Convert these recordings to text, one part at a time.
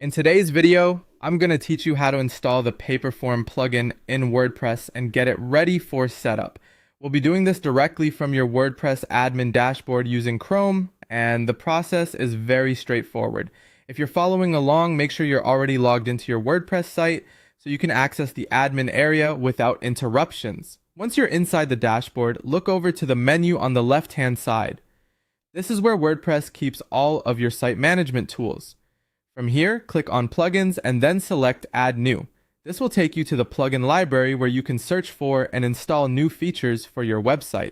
In today's video, I'm going to teach you how to install the Paperform plugin in WordPress and get it ready for setup. We'll be doing this directly from your WordPress admin dashboard using Chrome, and the process is very straightforward. If you're following along, make sure you're already logged into your WordPress site so you can access the admin area without interruptions. Once you're inside the dashboard, look over to the menu on the left-hand side. This is where WordPress keeps all of your site management tools. From here, click on Plugins and then select Add New. This will take you to the plugin library where you can search for and install new features for your website.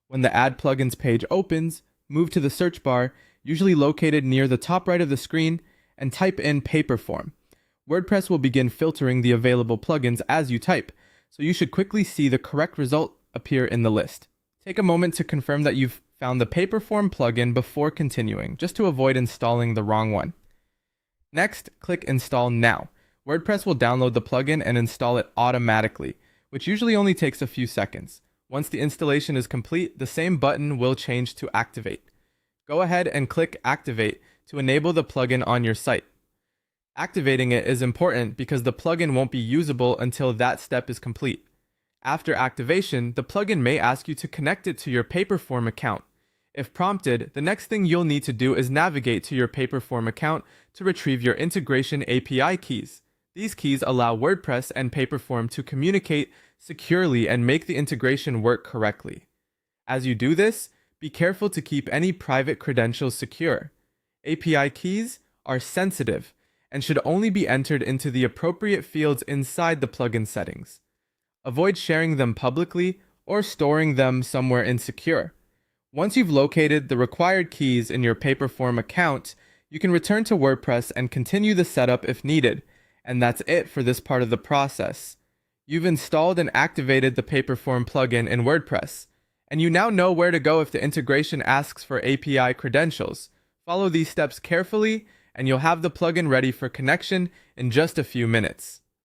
When the Add Plugins page opens, move to the search bar, usually located near the top right of the screen, and type in Paperform. WordPress will begin filtering the available plugins as you type, so you should quickly see the correct result appear in the list. Take a moment to confirm that you've found the Paperform plugin before continuing, just to avoid installing the wrong one. Next, click Install Now. WordPress will download the plugin and install it automatically, which usually only takes a few seconds. Once the installation is complete, the same button will change to Activate. Go ahead and click Activate to enable the plugin on your site. Activating it is important because the plugin won't be usable until that step is complete. After activation, the plugin may ask you to connect it to your Paperform account. If prompted, the next thing you'll need to do is navigate to your Paperform account to retrieve your integration API keys. These keys allow WordPress and Paperform to communicate securely and make the integration work correctly. As you do this, be careful to keep any private credentials secure. API keys are sensitive and should only be entered into the appropriate fields inside the plugin settings. Avoid sharing them publicly or storing them somewhere insecure. Once you've located the required keys in your Paperform account, you can return to WordPress and continue the setup if needed, and that's it for this part of the process. You've installed and activated the Paperform plugin in WordPress, and you now know where to go if the integration asks for API credentials. Follow these steps carefully, and you'll have the plugin ready for connection in just a few minutes.